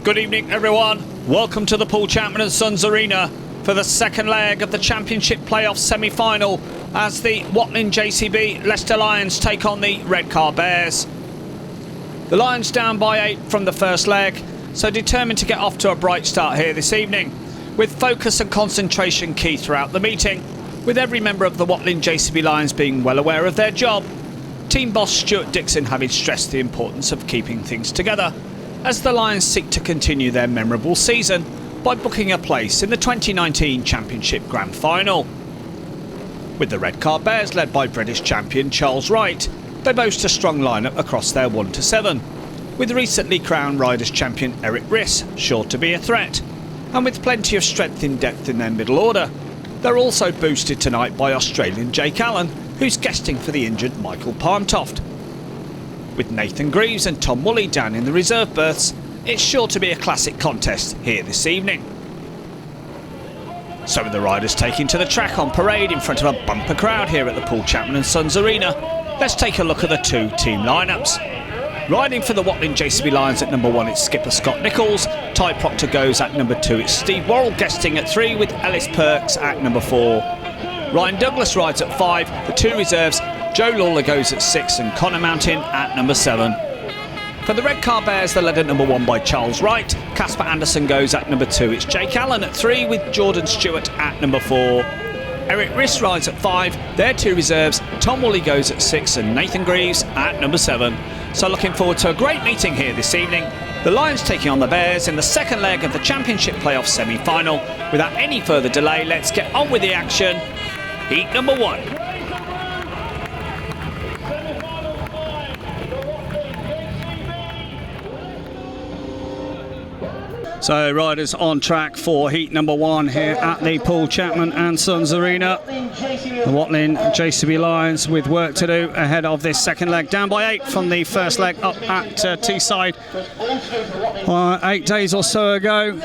Good evening, everyone. Welcome to the Paul Chapman & Sons Arena for the second leg of the Championship playoff semi-final as the Watling JCB Leicester Lions take on the Redcar Bears. The Lions down by 8 from the first leg, so determined to get off to a bright start here this evening, with focus and concentration key throughout the meeting, with every member of the Watling JCB Lions being well aware of their job. Team boss Stuart Dixon having stressed the importance of keeping things together as the Lions seek to continue their memorable season by booking a place in the 2019 Championship Grand Final. With the Redcar Bears led by British champion Charles Wright, they boast a strong lineup across their 1 to 7, with recently crowned Riders champion Eric Riss sure to be a threat, and with plenty of strength in depth in their middle order. They're also boosted tonight by Australian Jake Allen, who's guesting for the injured Michael Palmtoft. With Nathan Greaves and Tom Woolley down in the reserve berths, it's sure to be a classic contest here this evening. So with the riders taking to the track on parade in front of a bumper crowd here at the Paul Chapman & Sons Arena, let's take a look at the two team lineups. Riding for the Watling JCB Lions at number 1, it's skipper Scott Nicholls. Ty Proctor goes at number 2, it's Steve Worrell guesting at 3 with Ellis Perks at number 4. Ryan Douglas rides at 5, the 2 reserves, Joe Lawler goes at 6 and Connor Mountain at number 7. For the Redcar Bears, they're led at number 1 by Charles Wright. Casper Anderson goes at number 2. It's Jake Allen at 3 with Jordan Stewart at number 4. Eric Riss rides at 5. Their 2 reserves. Tom Woolley goes at 6 and Nathan Greaves at number 7. So looking forward to a great meeting here this evening. The Lions taking on the Bears in the second leg of the Championship playoff semi-final. Without any further delay, let's get on with the action. Heat number 1. So riders on track for heat number 1 here at the Paul Chapman & Sons Arena. The Watling JCB Lions with work to do ahead of this second leg. Down by 8 from the first leg up at Teesside 8 days or so ago.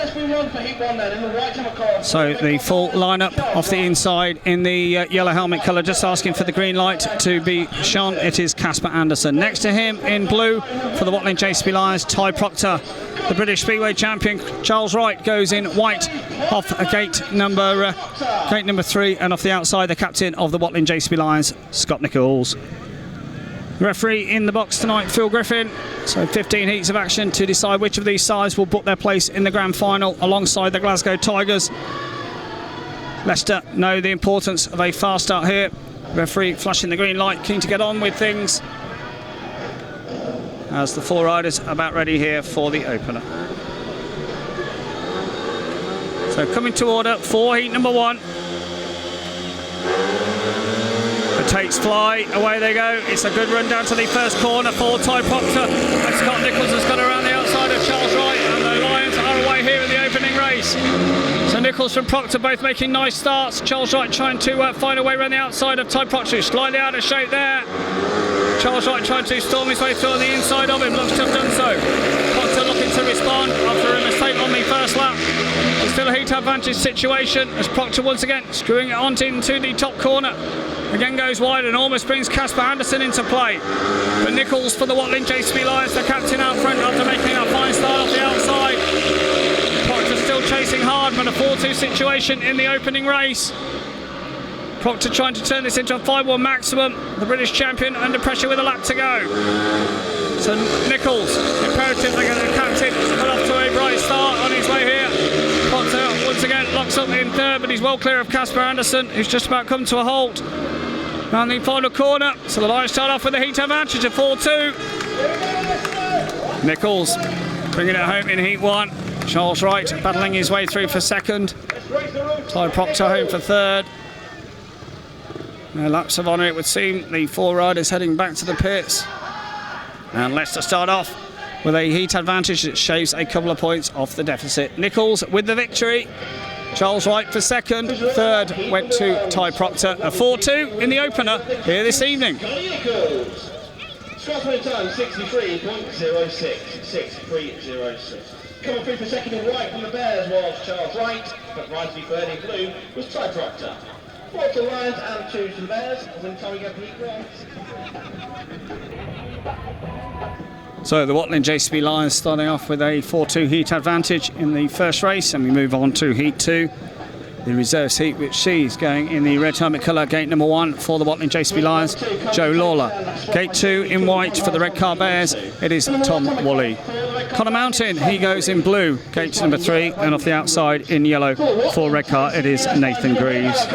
So the full lineup off the inside in the yellow helmet colour, just asking for the green light to be shone. It is Casper Anderson. Next to him in blue for the Watling JCB Lions, Ty Proctor. The British Speedway champion Charles Wright goes in white off gate number 3, and off the outside the captain of the Watling JCB Lions, Scott Nicholls. Referee in the box tonight, Phil Griffin. So 15 heats of action to decide which of these sides will book their place in the grand final alongside the Glasgow Tigers. Leicester know the importance of a fast start here. Referee flashing the green light, keen to get on with things, as the 4 riders are about ready here for the opener. So coming to order for heat number 1. The takes fly, away they go. It's a good run down to the first corner for Ty Proctor. And Scott Nicholls has got around the outside of Charles Wright, and the Lions are away here in the opening race. So Nicholls and Proctor both making nice starts. Charles Wright trying to find a way around the outside of Ty Proctor, slightly out of shape there. Charles Wright trying to storm his way through on the inside of him, looks to have done so. Proctor looking to respond after a mistake on the first lap. It's still a heat advantage situation as Proctor once again screwing it on into the top corner. Again goes wide and almost brings Casper Anderson into play. But Nicholls for the Watling JCB Lions, the captain out front after making a fine start off the outside. Proctor still chasing hard, but a 4-2 situation in the opening race. Proctor trying to turn this into a 5-1 maximum. The British champion under pressure with a lap to go. So Nicholls, imperative to get the captain put off to a bright start on his way here. Proctor once again locks up in third, but he's well clear of Casper Anderson, who's just about come to a halt. Round the final corner, so the Lions start off with a heat advantage of 4-2. Nicholls bringing it home in heat 1. Charles Wright battling his way through for second. Ty Proctor home for third. Laps of honour it would seem, the 4 riders heading back to the pits. And Leicester start off with a heat advantage that shaves a couple of points off the deficit. Nicholls with the victory. Charles Wright for second. Third went to Ty Proctor. A 4-2 in the opener here this evening. Scotland time 63.06. Coming through for second in white from the Bears was Charles Wright, but right to be third in blue was Ty Proctor. 4 to the Lions and 2 to the Bears. When time we get heat 1. So the Watling JCB Lions starting off with a 4-2 heat advantage in the first race, and we move on to heat 2. The reserves heat, which sees going in the red helmet colour, gate number 1 for the Watling JCB Lions, Joe Lawler. Gate 2 in white for the Redcar Bears, it is Tom Woolley. Connor Mountain, he goes in blue, gate number 3, and off the outside in yellow for Redcar, it is Nathan Greaves.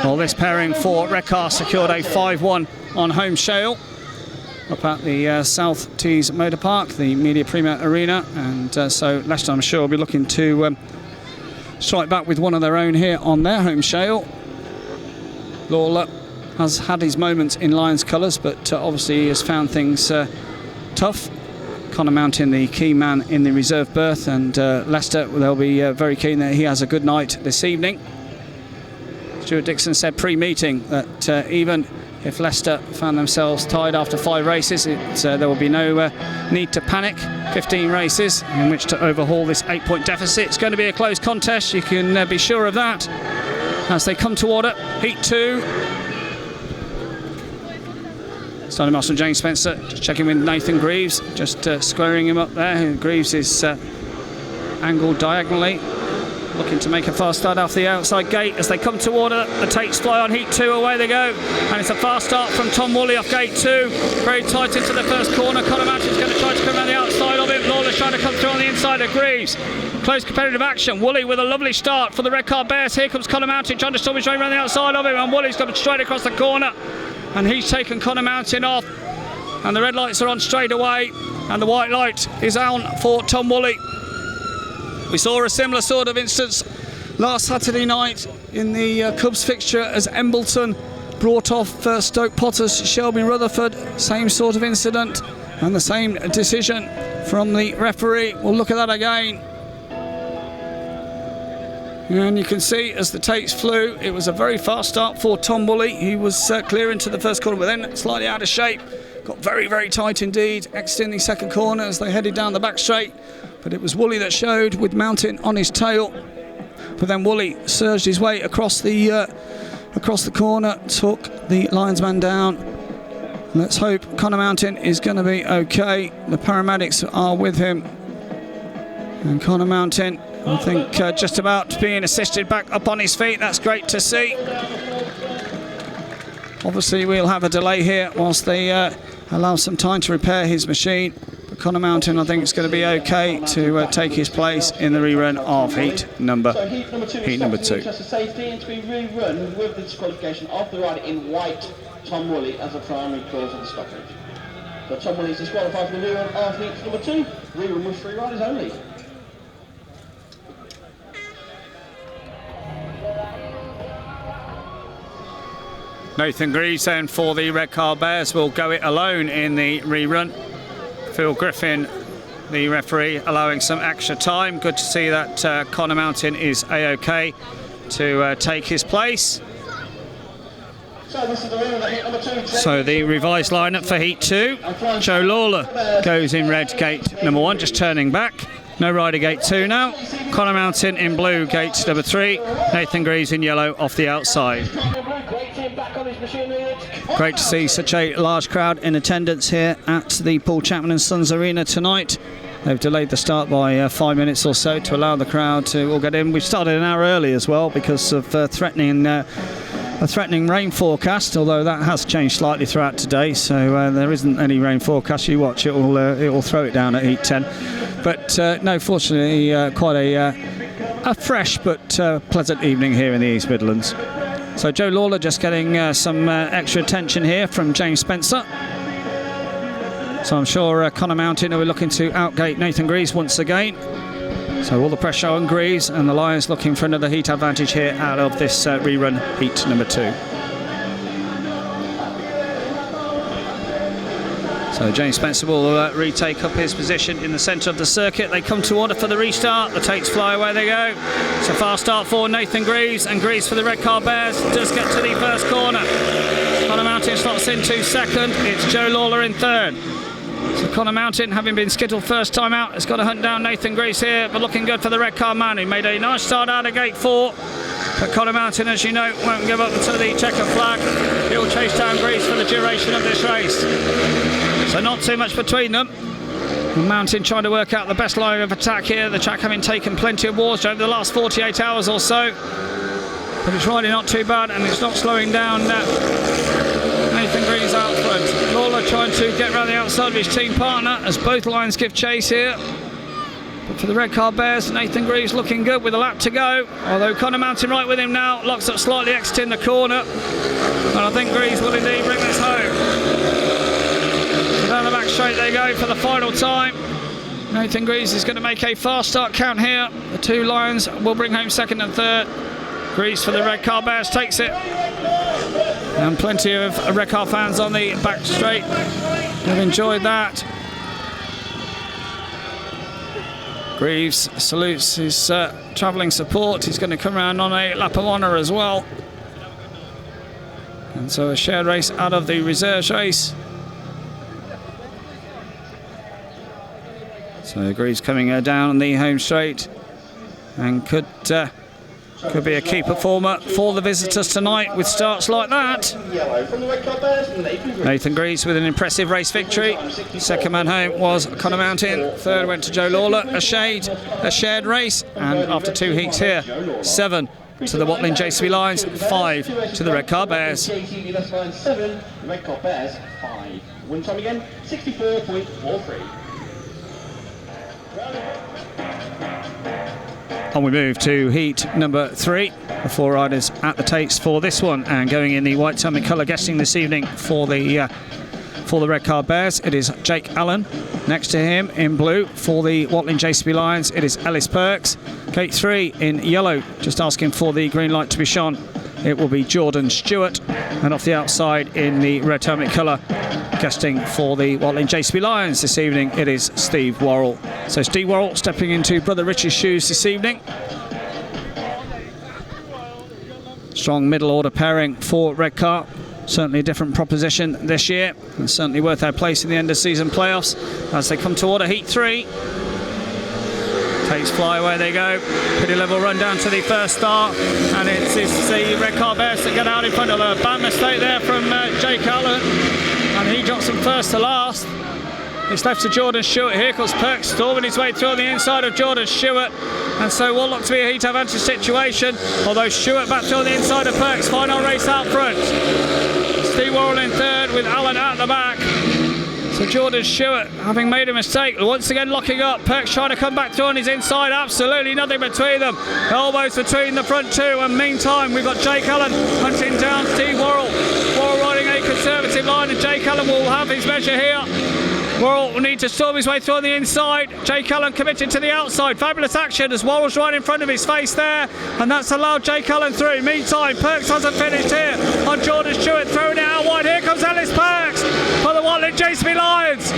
Well, this pairing for Redcar secured a 5-1 on home shale up at the South Tees Motor Park, the Media Premier Arena, and so Leicester, I'm sure, will be looking to strike back with one of their own here on their home shale. Lawler has had his moments in Lions colours, but obviously he has found things tough. Connor Mountain, the key man in the reserve berth, and Leicester, they'll be very keen that he has a good night this evening. Stuart Dixon said pre-meeting that even if Leicester found themselves tied after 5 races, there will be no need to panic. 15 races in which to overhaul this 8-point deficit. It's going to be a close contest, you can be sure of that. As they come toward it, heat 2. Starting Master James Spencer, just checking with Nathan Greaves, just squaring him up there. Greaves is angled diagonally, looking to make a fast start off the outside gate. As they come toward it, the takes fly on heat 2, away they go. And it's a fast start from Tom Woolley off gate 2. Very tight into the first corner. Connor Mountain's going to try to come around the outside of it. Lawler's trying to come through on the inside of Greaves. Close competitive action. Woolley with a lovely start for the Redcar Bears. Here comes Connor Mountain trying to storm his way around the outside of him, and Woolley's coming straight across the corner. And he's taken Connor Mountain off. And the red lights are on straight away. And the white light is on for Tom Woolley. We saw a similar sort of instance last Saturday night in the Cubs fixture as Embleton brought off Stoke Potters, Shelby Rutherford. Same sort of incident and the same decision from the referee. We'll look at that again. And you can see as the takes flew, it was a very fast start for Tom Woolley. He was clear into the first corner, but then slightly out of shape. Got very, very tight indeed, exiting the second corner as they headed down the back straight. But it was Woolley that showed with Mountain on his tail. But then Woolley surged his way across the corner, took the linesman down. Let's hope Connor Mountain is going to be okay. The paramedics are with him. And Connor Mountain, I think, just about being assisted back up on his feet. That's great to see. Obviously, we'll have a delay here whilst they allow some time to repair his machine. But Connor Mountain, I think it's going to be okay to take his place in the rerun of heat number 2. Test of safety and to be rerun with the disqualification of the rider in white, Tom Woolley, as a primary cause of the stoppage. So Tom Woolley is disqualified for the rerun of heat number 2. Rerun with 3 riders only. Nathan Greaves then for the Redcar Bears will go it alone in the rerun. Phil Griffin, the referee, allowing some extra time. Good to see that Connor Mountain is A-OK to take his place. So the revised lineup for heat 2. Joe Lawler goes in red, gate number 1, just turning back. No rider, gate 2 now. Connor Mountain in blue, gate number 3. Nathan Greaves in yellow off the outside. Great to see such a large crowd in attendance here at the Paul Chapman and Sons Arena tonight. They've delayed the start by 5 minutes or so to allow the crowd to all get in. We've started an hour early as well because of a threatening rain forecast, although that has changed slightly throughout today, so there isn't any rain forecast. You watch, it will throw it down at heat 10. But no, fortunately, quite a fresh but pleasant evening here in the East Midlands. So Joe Lawler just getting some extra attention here from James Spencer. So I'm sure Connor Mountain are looking to outgate Nathan Greaves once again. So all the pressure on Greaves, and the Lions looking for another heat advantage here out of this rerun heat number 2. So James Spencer will retake up his position in the centre of the circuit. They come to order for the restart. The takes fly, away they go. It's a fast start for Nathan Greaves, and Greaves for the Redcar Bears does get to the first corner. Connor Mountain slots into second. It's Joe Lawler in third. So Connor Mountain, having been skittled first time out, has got to hunt down Nathan Greaves here, but looking good for the Redcar man, who made a nice start out of gate 4. But Connor Mountain, as you know, won't give up until the checker flag. He'll chase down Greaves for the duration of this race. So not too much between them. Mountain trying to work out the best line of attack here. The track having taken plenty of wars over the last 48 hours or so. But it's riding not too bad, and it's not slowing down. Nathan Green's out front. Lawler trying to get round the outside of his team partner as both lines give chase here. But for the Redcar Bears, Nathan Greaves looking good with a lap to go. Although Connor Mountain right with him now, locks up slightly, exiting the corner. And I think Greaves will indeed bring this home. So down the back straight they go for the final time. Nathan Greaves is going to make a fast start count here. The two lions will bring home second and third. Greaves for the Redcar Bears takes it. And plenty of Redcar fans on the back straight have enjoyed that. Greaves salutes his travelling support. He's going to come around on a lap of honour as well. And so a shared race out of the reserves race. So Greaves coming down the home straight and could be a key performer for the visitors tonight with starts like that. Nathan Greaves with an impressive race victory. Second man home was Connor Mountain. Third went to Joe Lawler. A shared race. And after two heats here, 7 to the Watling JCB Lions, 5 to the Redcar Bears. JCB, that's line 7, Redcar Bears 5. Win time again, 64.43. On we move to heat number 3. The 4 riders at the takes for this one, and going in the white tummy colour guesting this evening for the Redcar Bears, it is Jake Allen. Next to him in blue for the Watling JCB Lions, it is Ellis Perks. Gate 3 in yellow, just asking for the green light to be shone, it will be Jordan Stewart. And off the outside in the red helmet colour, guesting for the Watling JCB Lions this evening, it is Steve Worrell. So Steve Worrell stepping into Brother Rich's shoes this evening. Strong middle order pairing for Redcar. Certainly a different proposition this year, and certainly worth their place in the end of season playoffs as they come to order heat 3. Takes fly away they go. Pretty level run down to the first start, and it's the Redcar Bears that get out in front of a bad mistake there from Jake Allen, and he drops him first to last. It's left to Jordan Stewart. Here comes Perks storming his way through on the inside of Jordan Stewart, and so what looked to be a heat advantage situation, although Stewart back through on the inside of Perks. Final race out front. Steve Worrell in third with Allen out the back. So Jordan Stewart having made a mistake, once again locking up. Perks trying to come back through on his inside, absolutely nothing between them. Elbows between the front two, and meantime we've got Jake Allen hunting down Steve Worrell. Worrell riding a conservative line, and Jake Allen will have his measure here. Worrell will need to storm his way through on the inside. Jake Allen committed to the outside. Fabulous action as Worrell's right in front of his face there, and that's allowed Jake Allen through. Meantime, Perks hasn't finished here on Jordan Stewart, throwing it out wide. Here comes Ellis Perks for the Watling JCB Lions.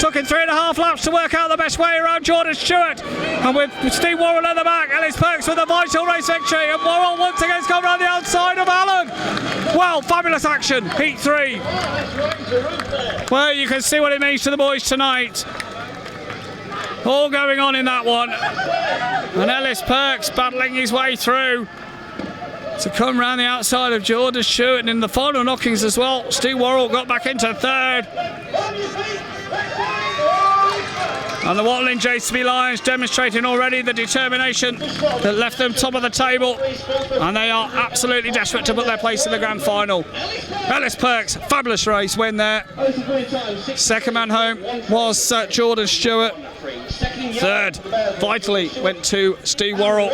Took him 3.5 laps to work out the best way around Jordan Stewart, and with Steve Worrell at the back, Ellis Perks with a vital race victory, and Worrell once again has come around the outside of Allen. Well, fabulous action, heat 3. Well, you can see what it means to the boys tonight. All going on in that one, and Ellis Perks battling his way through to come round the outside of Jordan Stewart, and in the final knockings as well, Steve Worrell got back into third. And the Watling JCB Lions demonstrating already the determination that left them top of the table, and they are absolutely desperate to put their place in the grand final. Ellis Perks, fabulous race win there. Second man home was Jordan Stewart. Third, vitally, went to Steve Worrell.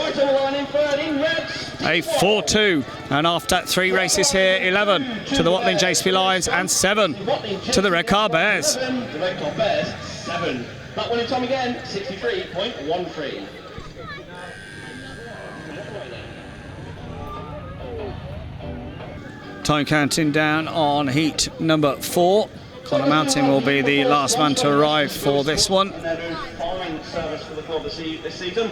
A 4-2, and after 3 races here, 11 to the Watling JCB Lions and 7 to the Redcar Bears. That winning time again, 63.13. Time counting down on heat number 4. Connor Mountain will be the last man to arrive for this one. 9 service for the club this season.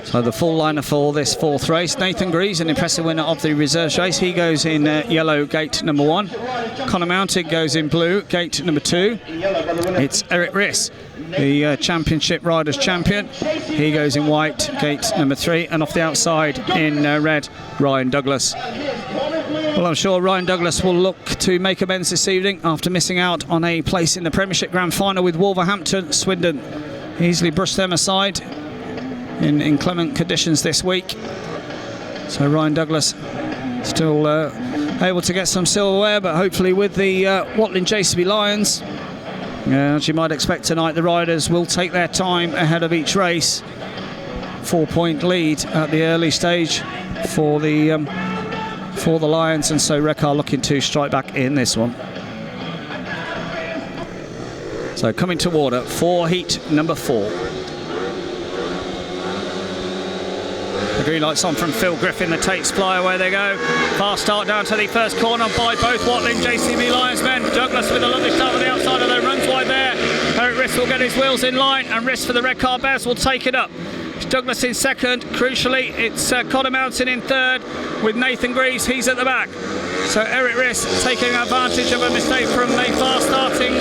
So the full liner for this fourth race. Nathan Greaves, an impressive winner of the reserves race. He goes in yellow, gate number 1. Connor Mountain goes in blue, gate number 2. It's Eric Riss, the championship riders champion. He goes in white, gate number 3. And off the outside in red, Ryan Douglas. Well, I'm sure Ryan Douglas will look to make amends this evening after missing out on a place in the Premiership Grand Final with Wolverhampton. Swindon easily brushed them aside in inclement conditions this week. So Ryan Douglas still able to get some silverware, but hopefully with the Watling JCB Lions, as you might expect tonight, the riders will take their time ahead of each race. 4-point lead at the early stage for the Lions, and so Redcar looking to strike back in this one. So coming to order for heat number 4. The green light's on from Phil Griffin, the Tates fly, away they go. Fast start down to the first corner by both Watling JCB Lions men. Douglas with a lovely start on the outside, although runs wide there. Eric Riss will get his wheels in line, and Riss for the Redcar Bears will take it up. It's Douglas in second. Crucially, it's Connor Mountain in third with Nathan Greaves. He's at the back. So Eric Riss taking advantage of a mistake from the fast starting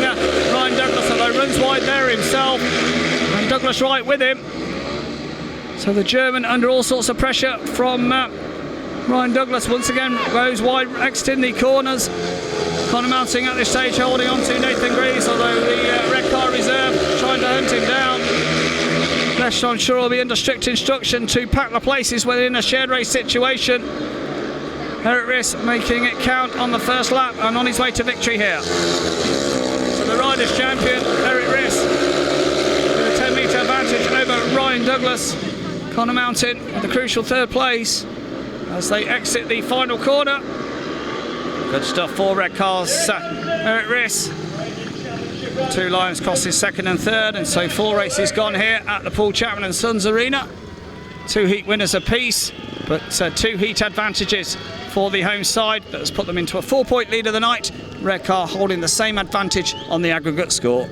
Ryan Douglas, although runs wide there himself. And Douglas right with him. So the German under all sorts of pressure from Ryan Douglas once again goes wide, exiting the corners. Connor Mountain at this stage holding on to Nathan Greaves, although the Redcar reserve trying to hunt him down. Leicester, I'm sure, will be under strict instruction to pack the places within a shared race situation. Eric Riss making it count on the first lap and on his way to victory here. So the riders' champion, Eric Riss, with a 10-metre advantage over Ryan Douglas. Connor Mountain with the crucial third place as they exit the final corner. Good stuff for Redcar's Eric Riss. 2 Lions crosses second and third, and so 4 races gone here at the Paul Chapman and Sons Arena. 2 heat winners apiece, but 2 heat advantages for the home side. That has put them into a 4-point lead of the night. Redcar holding the same advantage on the aggregate score.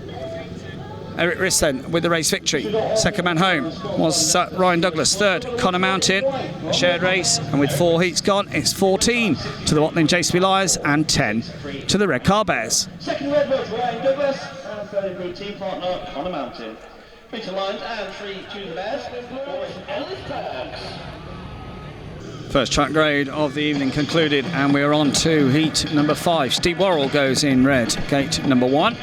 Eric Riss then with the race victory. Second man home was Ryan Douglas. Third, Connor Mountain. A shared race, and with 4 heats gone, it's 14 to the Watling JCB Lions and 10 to the Redcar Bears. Second red vote Ryan Douglas, and third in blue team partner Connor Mountain. 3 to Lions and 3 to the Bears. First track grade of the evening concluded, and we are on to heat number 5. Steve Worrell goes in red, gate number 1.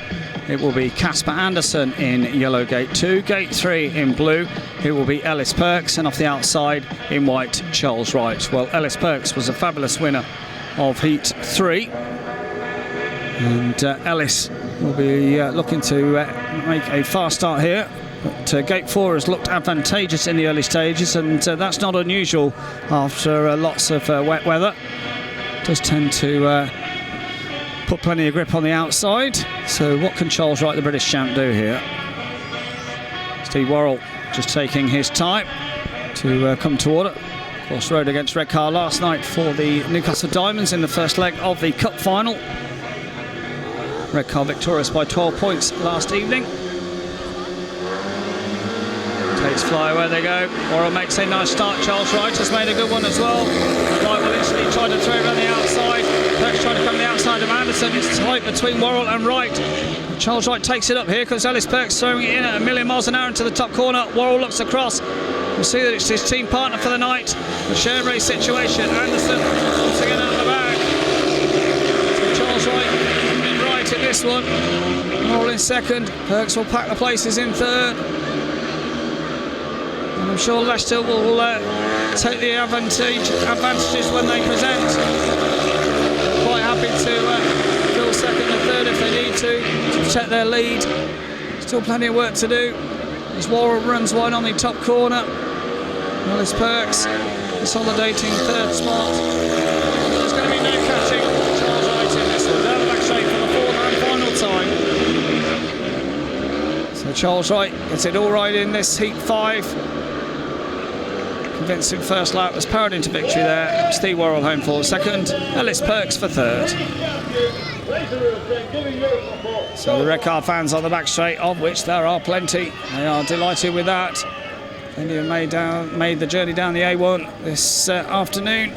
It will be Casper Anderson in yellow, gate 2. Gate 3 in blue, it will be Ellis Perks, and off the outside in white, Charles Wright. Well, Ellis Perks was a fabulous winner of heat 3. And Ellis will be looking to make a fast start here. But gate 4 has looked advantageous in the early stages, and that's not unusual after lots of wet weather. Does tend to put plenty of grip on the outside. So what can Charles Wright, the British champ, do here? Steve Worrell just taking his time to come to order. Of course, rode against Redcar last night for the Newcastle Diamonds in the first leg of the Cup final. Redcar victorious by 12 points last evening. Tates fly where they go. Worrell makes a nice start. Charles Wright has made a good one as well. Wright will initially try to throw it on the outside. Perks trying to come on the outside of Anderson. It's tight between Worrell and Wright. Charles Wright takes it up here because Ellis Perks throwing it in at 1,000,000 miles an hour into the top corner. Worrell looks across. We'll see that it's his team partner for the night. The shared race situation. Anderson once again out of the back. So Charles Wright in right in this one. Worrell in second. Perks will pack the places in third. And I'm sure Leicester will take the advantages when they present. Quite happy to fill second and third if they need to protect their lead. Still plenty of work to do as Worrell runs wide on the top corner. Ellis Perks consolidating third spot. There's going to be no catching Charles Wright in this one. Down the back straight for the 4th and final time. So Charles Wright gets it all right in this heat 5. Convincing first lap, was powered into victory there. Steve Worrell home for second, Ellis Perks for third. So the Redcar fans on the back straight, of which there are plenty, they are delighted with that. Plenty have made the journey down the A1 this afternoon.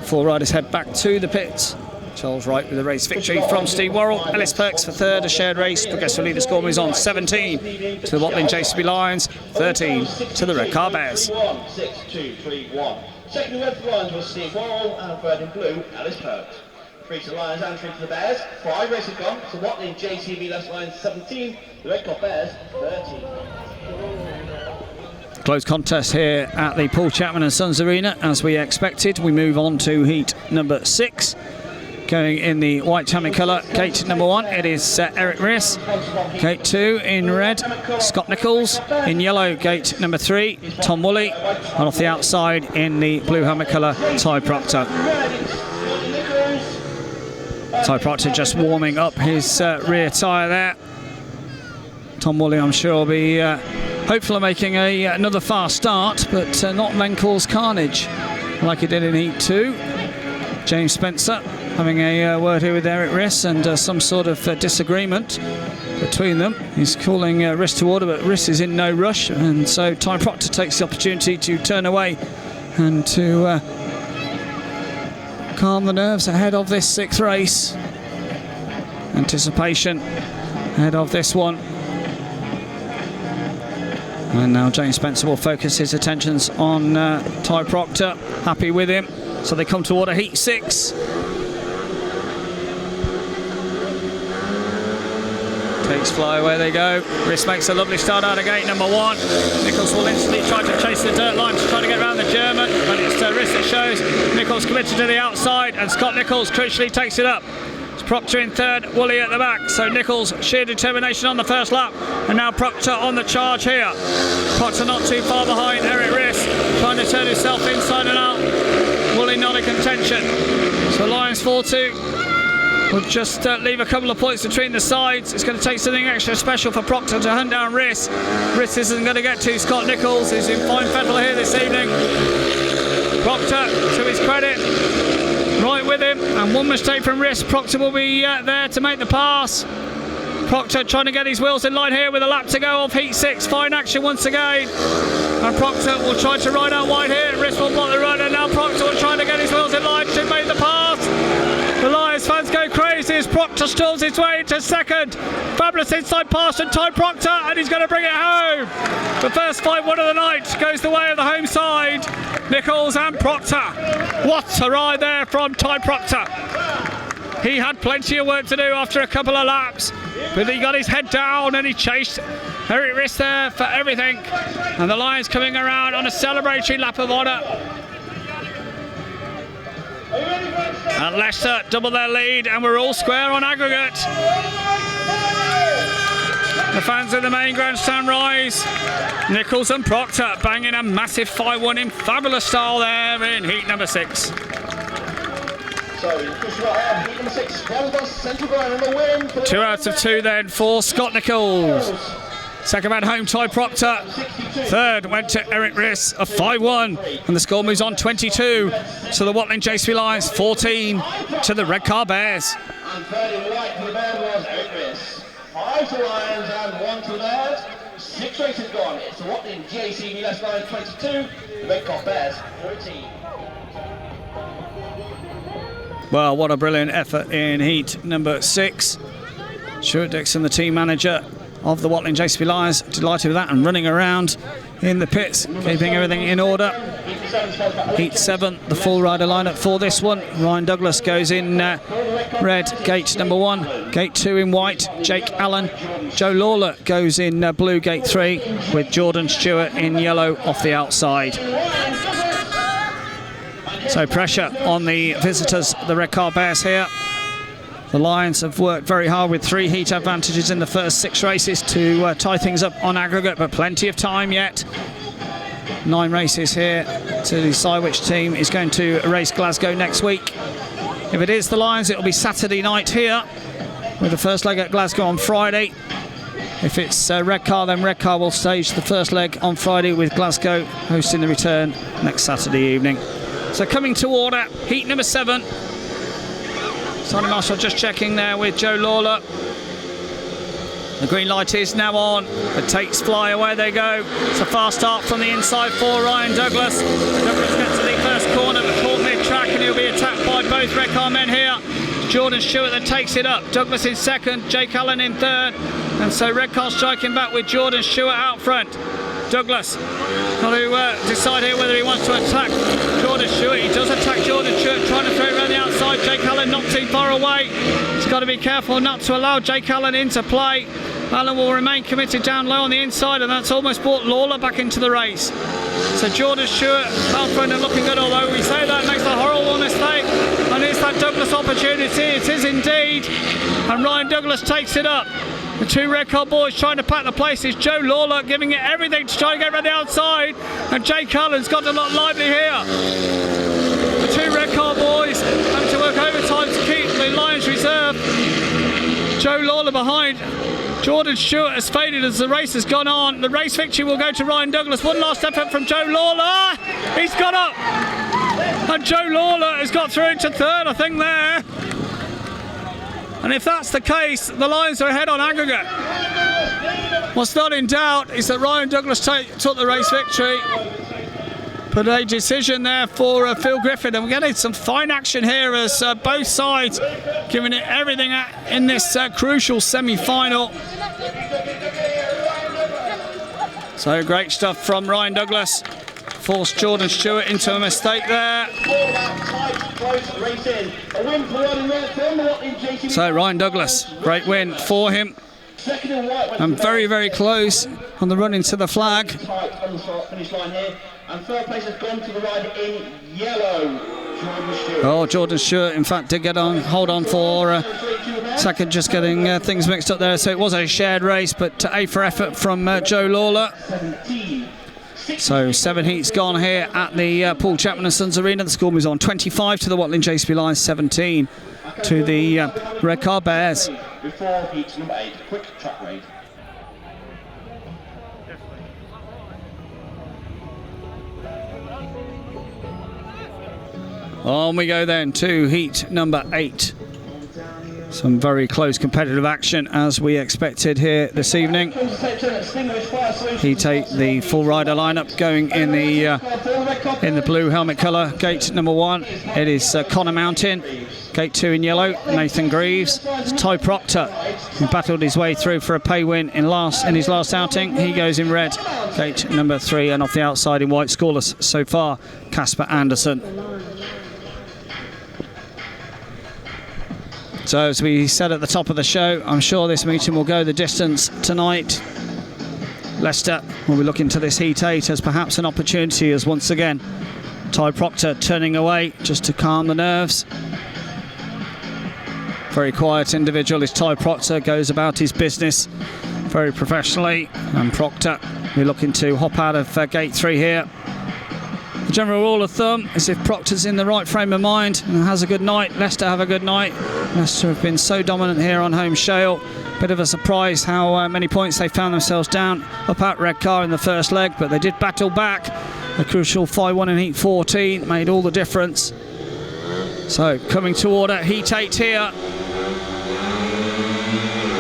4 riders head back to the pits. Charles Wright with a race victory from Steve Worrell. Ellis Perks for third, a shared race. Progressively the score moves on. 17 to the Watling JCB Lions, 13 to the Redcar Bears. 6, 2, 3, 1. Second in red for the Lions was Steve Worrell, and third in blue, Ellis Perks. 3 to the Lions and 3 to the Bears. 5 races gone. So Watling JCB Leicester Lions 17, the Redcar Bears 13. Close contest here at the Paul Chapman and Sons Arena, as we expected. We move on to heat number 6. Going in the white chamois colour, gate number 1, it is Eric Riss. Gate 2 in red, Scott Nichols. In yellow, gate number 3, Tom Woolley. And off the outside in the blue helmet colour, Ty Proctor. Ty Proctor just warming up his rear tyre there. Tom Woolley, I'm sure, will be hopeful of making another fast start, but not then cause carnage like he did in heat 2. James Spencer having a word here with Eric Riss, and some sort of disagreement between them. He's calling Riss to order, but Riss is in no rush, and so Ty Proctor takes the opportunity to turn away and to calm the nerves ahead of this 6th race. Anticipation ahead of this one. And now James Spencer will focus his attentions on Ty Proctor, happy with him. So they come to order heat 6. Takes fly, away they go. Riss makes a lovely start out of gate number 1. Nichols will instantly try to chase the dirt line to try to get around the German, but it's Riss that shows. Nichols committed to the outside, and Scott Nichols crucially takes it up. It's Proctor in third, Woolley at the back. So Nichols, sheer determination on the first lap, and now Proctor on the charge here. Proctor not too far behind Eric Riss, trying to turn himself inside and out. Woolley not a contention. So Lions 4-2. We'll just leave a couple of points between the sides. It's going to take something extra special for Proctor to hunt down Riss. Riss isn't going to get to Scott Nichols, who's in fine fettle here this evening. Proctor, to his credit, right with him, and one mistake from Riss. Proctor will be there to make the pass. Proctor trying to get his wheels in line here with a lap to go of heat 6. Fine action once again. And Proctor will try to ride out wide here. Riss will block the run, and now Proctor will try to get his wheels in line to make the pass. The Lions fans go crazy as Proctor stalls his way into second. Fabulous inside pass from Ty Proctor, and he's going to bring it home. The first 5-1 of the night goes the way of the home side. Nichols and Proctor. What a ride there from Ty Proctor. He had plenty of work to do after a couple of laps, but he got his head down and he chased Eric Riss there for everything. And the Lions coming around on a celebratory lap of honour. And Leicester double their lead, and we're all square on aggregate. The fans of the main grandstand rise. Nichols and Proctor banging a massive 5-1 in fabulous style there in heat number 6. Heat number 6, central line and the win. 2 out of 2 then for Scott Nichols. Second man home, Ty Proctor. Third went to Eric Riss, a 5-1. And the score moves on 22 to the Watling JCB Lions, 14 to the Redcar Bears. And third in white for the Bears was Eric Riss. 5 to the Lions and 1 to the Bears. 6 races gone. It's the Watling JCB Leicester Lions 22, the Redcar Bears 14. Well, what a brilliant effort in heat number 6. Stuart Dixon, the team manager of the Watling JCB Lions, delighted with that and running around in the pits, keeping everything in order. Heat 7, the full rider lineup for this one. Ryan Douglas goes in red, gate number 1. Gate 2 in white, Jake Allen. Joe Lawler goes in blue, gate 3, with Jordan Stewart in yellow off the outside. So pressure on the visitors, the Redcar Bears here. The Lions have worked very hard with 3 heat advantages in the first 6 races to tie things up on aggregate, but plenty of time yet. 9 races here to decide which team is going to race Glasgow next week. If it is the Lions, it will be Saturday night here, with the first leg at Glasgow on Friday. If it's Redcar, then Redcar will stage the first leg on Friday, with Glasgow hosting the return next Saturday evening. So coming to order, heat number 7. Sonny Marshall just checking there with Joe Lawler. The green light is now on. The takes fly, away they go. It's a fast start from the inside for Ryan Douglas. Douglas gets to the first corner, but caught mid-track, and he'll be attacked by both Redcar men here. Jordan Stewart that takes it up. Douglas in second, Jake Allen in third. And so Redcar striking back with Jordan Stewart out front. Douglas got to decide here whether he wants to attack Jordan Stewart. He does attack Jordan Stewart, trying to throw it around the outside. Jake Allen not too far away. He's got to be careful not to allow Jake Allen into play. Allen will remain committed down low on the inside, and that's almost brought Lawler back into the race. So Jordan Stewart out front and looking good, although we say that makes a horrible mistake. And it's that Douglas opportunity, it is indeed. And Ryan Douglas takes it up. The two Redcar boys trying to pack the places. Joe Lawler giving it everything to try and get around the outside. And Jake Allen's got a lot lively here. The two Redcar boys having to work overtime to keep the Lions reserve. Joe Lawler behind. Jordan Stewart has faded as the race has gone on. The race victory will go to Ryan Douglas. One last effort from Joe Lawler. He's got up. And Joe Lawler has got through into third, I think, there. And if that's the case, the Lions are ahead on aggregate. What's not in doubt is that Ryan Douglas took the race victory. But a decision there for Phil Griffin, and we're getting some fine action here as both sides giving it everything in this crucial semi-final. So great stuff from Ryan Douglas. Forced Jordan Stewart into a mistake there. So Ryan Douglas, great win for him. And very, very close on the run into the flag. And third place has gone to the rider in yellow, Jordan Stewart. Oh, Jordan Stewart, in fact, did get on, hold on for a second, just getting things mixed up there. So it was a shared race, but A for effort from Joe Lawler. So 7 heats gone here at the Paul Chapman & Sons Arena. The score moves on 25 to the Watling JCB Lions, 17 to the Redcar Bears. Before heat number 8, quick track raid. On we go then to heat number 8. Some very close competitive action as we expected here this evening. Heat 8, the full rider lineup going in the blue helmet colour. Gate number 1, it is Connor Mountain. Gate 2 in yellow, Nathan Greaves. It's Ty Proctor, who battled his way through for a pay win in his last outing. He goes in red. Gate number 3, and off the outside in white, scoreless so far, Casper Anderson. So as we said at the top of the show, I'm sure this meeting will go the distance tonight. Leicester will be looking to this Heat 8 as perhaps an opportunity, as once again Ty Proctor turning away just to calm the nerves. Very quiet individual is Ty Proctor, goes about his business very professionally, and Proctor will be looking to hop out of gate 3 here. The general rule of thumb is if Proctor's in the right frame of mind and has a good night, Leicester have a good night. Leicester have been so dominant here on home shale. Bit of a surprise how many points they found themselves down up at Redcar in the first leg, but they did battle back. A crucial 5-1 in Heat 14 made all the difference. So coming to order, Heat 8 here.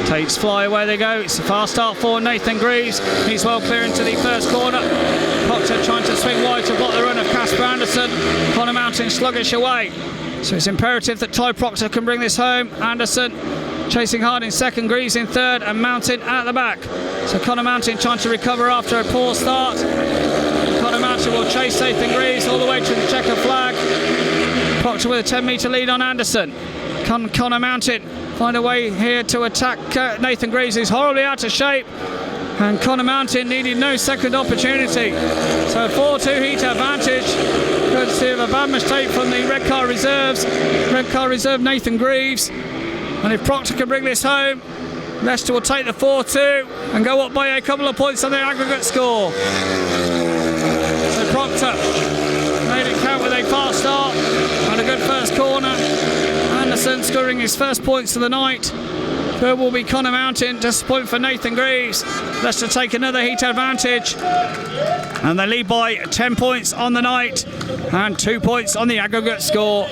Takes fly, away they go. It's a fast start for Nathan Greaves. He's well clear into the first corner. Proctor trying to swing wide to block the run of Casper Anderson. Connor Mountain sluggish away. So it's imperative that Ty Proctor can bring this home. Anderson chasing hard in second, Greaves in third, and Mountain at the back. So Connor Mountain trying to recover after a poor start. Connor Mountain will chase Nathan Greaves all the way to the checker flag. Proctor with a 10-metre lead on Anderson. Connor Mountain find a way here to attack Nathan Greaves, who's horribly out of shape, and Connor Mountain needed no second opportunity. So 4-2 heat advantage, courtesy of a bad mistake from the Redcar reserves. Redcar reserve Nathan Greaves, and if Proctor can bring this home, Leicester will take the 4-2 and go up by a couple of points on their aggregate score. So Proctor made it count with a fast start and a good first corner. Anderson scoring his first points of the night. Third will be Connor Mountain, just a point for Nathan Greaves. Leicester take another heat advantage, and they lead by 10 points on the night and 2 points on the aggregate score.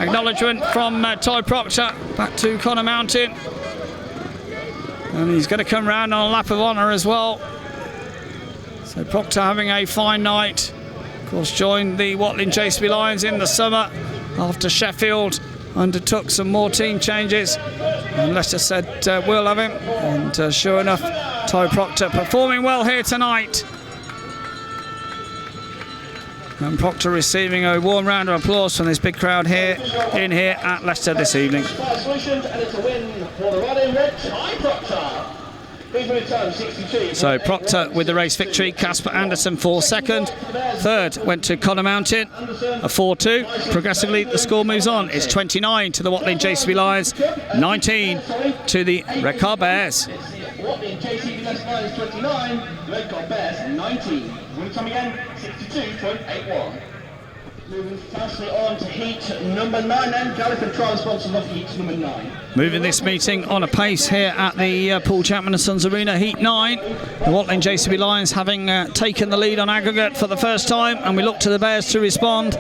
acknowledgement from Ty Proctor back to Connor Mountain. And he's going to come round on a lap of honour as well. So Proctor having a fine night. Of course, joined the Watling JCB Lions in the summer after Sheffield undertook some more team changes. And Leicester said, we'll have him. And sure enough, Ty Proctor performing well here tonight. And Proctor receiving a warm round of applause from this big crowd here at Leicester this evening. So Proctor with the race victory, Casper Anderson for second. Third went to Connor Mountain, a 4-2. Progressively the score moves on. It's 29 to the Watling JCB Lions, 19 to the Redcar Bears. Watling JCB Lions 29, Redcar Bears 19. Win time again, 62.81. Moving fastly on to heat number 9 then. Galliford trial sponsors of heat number 9. Moving this meeting on a pace here at the Paul Chapman & Sons Arena, heat 9. The Watling JCB Lions having taken the lead on aggregate for the first time, and we look to the Bears to respond.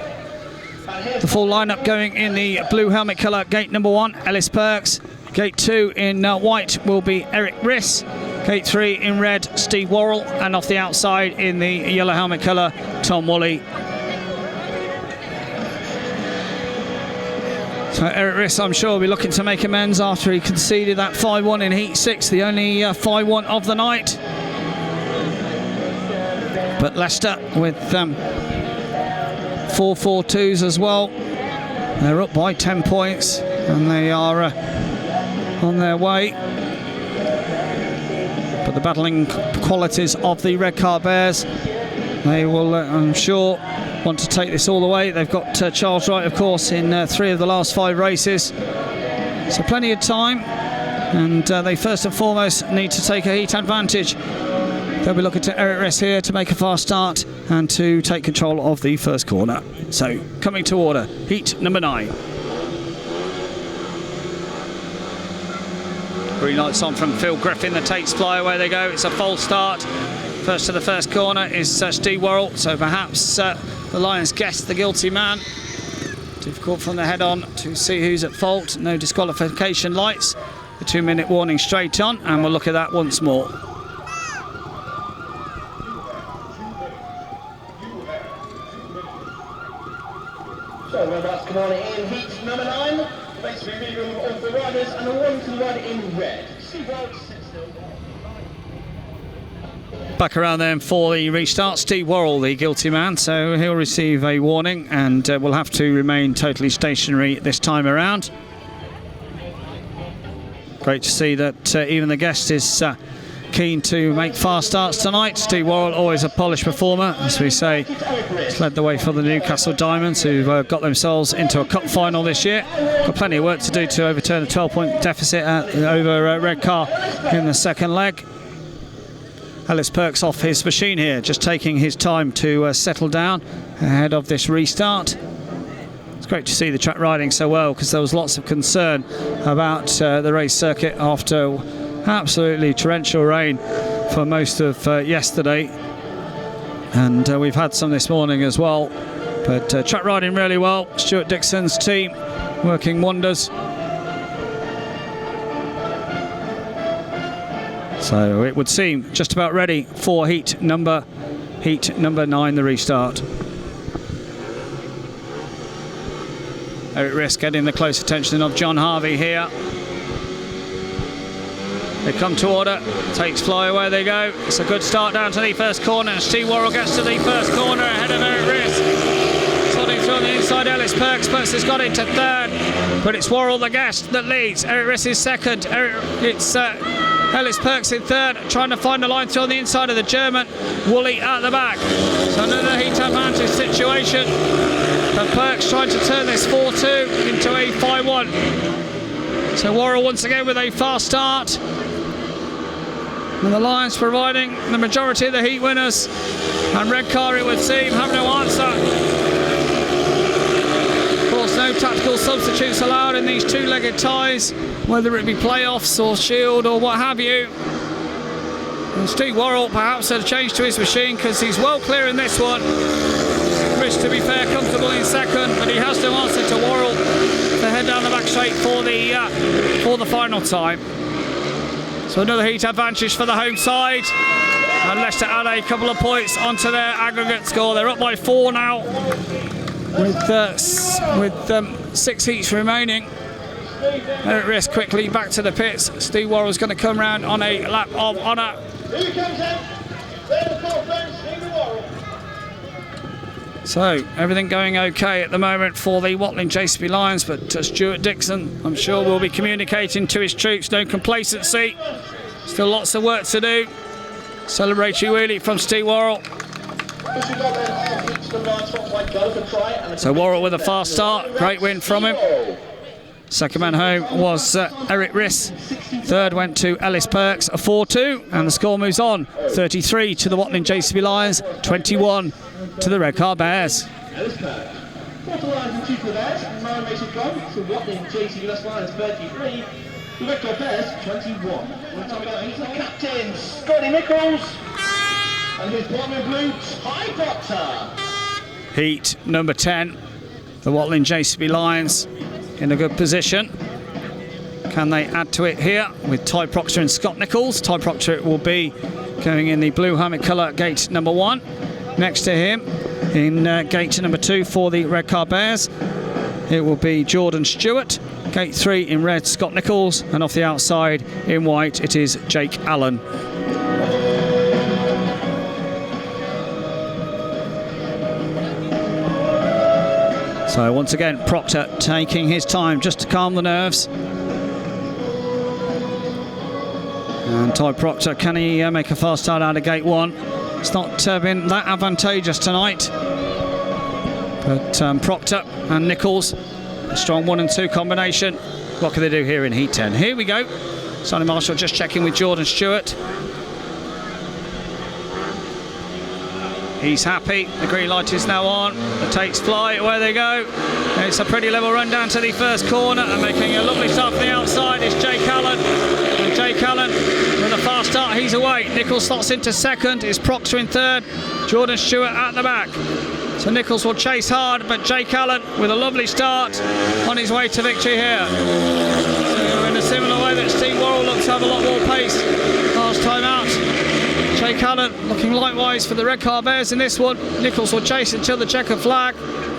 The full lineup going in the blue helmet colour. Gate number 1, Ellis Perks. Gate 2 in white will be Eric Riss. Gate 3 in red, Steve Worrell. And off the outside in the yellow helmet colour, Tom Woolley. So Eric Riss, I'm sure, will be looking to make amends after he conceded that 5-1 in Heat 6, the only 5-1 of the night. But Leicester with 4-4-2s as well. They're up by 10 points and they are on their way. But the battling qualities of the Redcar Bears, they will, I'm sure, want to take this all the way. They've got Charles Wright, of course, in 3 of the last 5 races. So plenty of time. And they first and foremost need to take a heat advantage. They'll be looking to Eric Riss here to make a fast start and to take control of the first corner. So coming to order, heat number 9. Green lights on from Phil Griffin. The Tates fly away they go. It's a false start. First to the first corner is Steve Worrell. So perhaps the Lions guessed the guilty man. Difficult from the head on to see who's at fault. No disqualification lights. The 2-minute warning straight on, and we'll look at that once more. So robots come on in heat number 9. Basically medium of the riders and a 1 to the rider in red. Steve Worrell sits still. Back around then for the restart. Steve Worrell, the guilty man, so he'll receive a warning and will have to remain totally stationary this time around. Great to see that even the guest is keen to make fast starts tonight. Steve Worrell, always a polished performer, as we say. He's led the way for the Newcastle Diamonds, who've got themselves into a cup final this year. Got plenty of work to do to overturn a 12-point deficit over Redcar in the second leg. Ellis Perks off his machine here, just taking his time to settle down ahead of this restart. It's great to see the track riding so well, because there was lots of concern about the race circuit after absolutely torrential rain for most of yesterday, and we've had some this morning as well. But track riding really well. Stuart Dixon's team working wonders. So it would seem just about ready for heat number 9, the restart. Eric Riss getting the close attention of John Harvey here. They come to order. Takes fly away they go. It's a good start down to the first corner. Steve Worrell gets to the first corner ahead of Eric Riss. Slotting through on the inside, Ellis Perks. Perks has got into third, but it's Worrell the guest that leads. Eric Riss is second. It's Ellis Perks in third, trying to find the line through on the inside of the German. Woolley at the back. So another heat advantage situation. But Perks trying to turn this 4-2 into a 5-1. So Worrell once again with a fast start. And the Lions providing the majority of the heat winners. And Redcar, it would seem, have no answer. Of course, no tactical substitutes allowed in these 2-legged ties, whether it be playoffs or shield or what have you. And Steve Worrell perhaps had a change to his machine, because he's well clear in this one. Lewis, to be fair, comfortable in second, but he has to answer to Worrell to head down the back straight for the final time. So another heat advantage for the home side. And Leicester add a couple of points onto their aggregate score. They're up by 4 now, with 6 heats remaining. They're at risk. Quickly back to the pits. Steve Worrell's going to come round on a lap of honour. Here he comes in. There's the call, friends. Steve Worrell. So everything going okay at the moment for the Watling JCB Lions, but Stuart Dixon, I'm sure, will be communicating to his troops. No complacency. Still lots of work to do. Celebratory wheelie from Steve Worrell. So Worrell with a fast start. Great win from him. Second man home was Eric Riss. Third went to Ellis Perks, a 4-2, and the score moves on. 33 to the Watling JCB Lions, 21 to the Redcar Bears. Ellis Perks. 4 to the Lions and 2 to the Bears. 9 races gone. So Watling JCB Lions 33. The Redcar Bears 21. We're talking about into the captain, Scotty Nichols. And his bottom in blue, Ty Proctor. Heat number 10. The Watling JCB Lions in a good position. Can they add to it here with Ty Proctor and Scott Nichols? Ty Proctor will be going in the blue helmet colour, gate number 1. Next to him in gate number 2 for the Redcar Bears, it will be Jordan Stewart. Gate 3 in red, Scott Nichols, and off the outside in white it is Jake Allen. So once again, Proctor taking his time just to calm the nerves. And Ty Proctor, can he make a fast start out of gate 1? It's not been that advantageous tonight. But Proctor and Nichols, a strong 1 and 2 combination. What can they do here in heat 10? Here we go. Sonny Marshall just checking with Jordan Stewart. He's happy. The green light is now on. The takes fly. Away they go. It's a pretty level run down to the first corner, and making a lovely start from the outside is Jake Allen. And Jake Allen with a fast start, he's away. Nichols slots into second. Is Proctor in third. Jordan Stewart at the back. So Nichols will chase hard, but Jake Allen with a lovely start on his way to victory here. So in a similar way that Steve Worrell looks to have a lot more pace last time out. Jake Allen looking likewise for the Redcar Bears in this one. Nichols will chase until the checkered flag.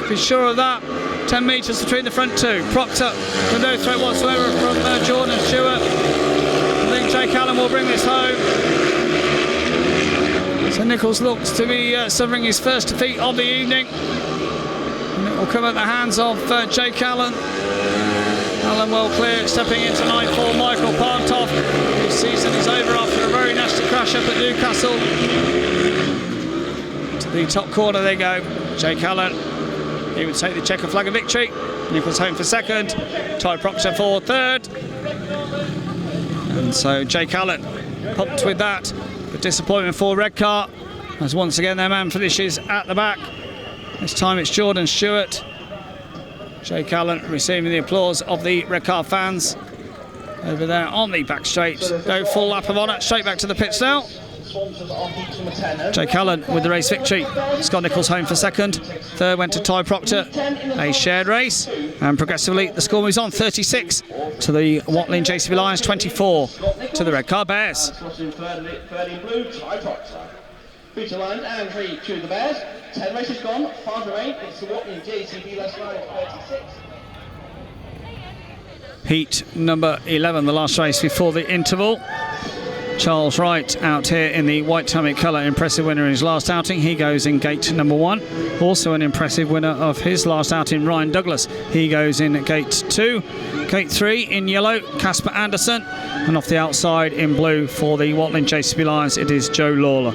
Be sure of that. 10 metres between the front two. Proctor with no threat whatsoever from Jordan Stewart. I think Jake Allen will bring this home. So Nichols looks to be suffering his first defeat of the evening. And it will come at the hands of Jake Allen. Allen well clear, stepping in tonight for Michael Parntoff. His season is over after a very nasty crash up at Newcastle. To the top corner they go. Jake Allen, he would take the checker flag of victory. Nichols home for second. Ty Proctor for third. And so Jake Allen pumped with that. But disappointment for Redcar, as once again their man finishes at the back. This time it's Jordan Stewart. Jake Allen receiving the applause of the Redcar fans over there on the back straight. Go full lap of honour, straight back to the pits now. Jake Allen with the race victory. Scott Nichols home for second. Third went to Ty Proctor. A shared race, and progressively the score moves on. 36 to the Watling JCB Lions, 24 to the Redcar Bears. Future Lions and 3 to the Bears. 10 races gone, 5 remain. It's the Watling JCB Lions 36. Heat number 11, the last race before the interval. Charles Wright out here in the white helmet colour, impressive winner in his last outing. He goes in gate number 1. Also an impressive winner of his last outing, Ryan Douglas. He goes in gate 2. Gate 3 in yellow, Casper Anderson. And off the outside in blue for the Watling JCB Lions, it is Joe Lawler.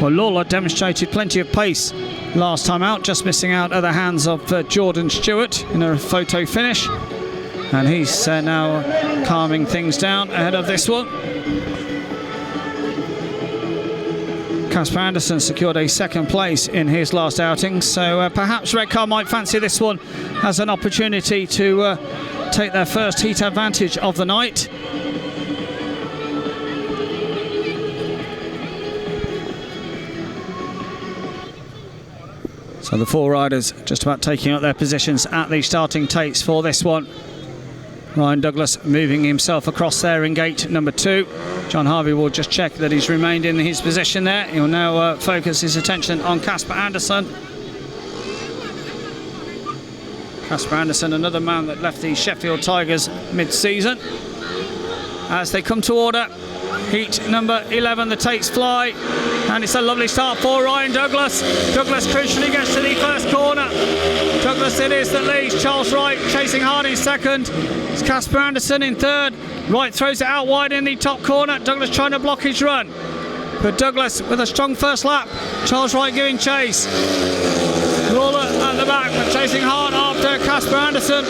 Well, Lawler demonstrated plenty of pace last time out, just missing out at the hands of Jordan Stewart in a photo finish. And he's now calming things down ahead of this one. Casper Anderson secured a second place in his last outing, so perhaps Redcar might fancy this one as an opportunity to take their first heat advantage of the night. So the 4 riders just about taking up their positions at the starting tates for this one. Ryan Douglas moving himself across there in gate number 2. John Harvey will just check that he's remained in his position there. He'll now focus his attention on Casper Anderson. Casper Anderson, another man that left the Sheffield Tigers mid-season. As they come to order, heat number 11, the Tates fly, and it's a lovely start for Ryan Douglas. Douglas crucially gets to the first corner. Douglas it is that leads. Charles Wright chasing hard in second. It's Casper Anderson in third. Wright throws it out wide in the top corner. Douglas trying to block his run, but Douglas with a strong first lap. Charles Wright giving chase. Lawler at the back, but chasing hard after Casper Anderson.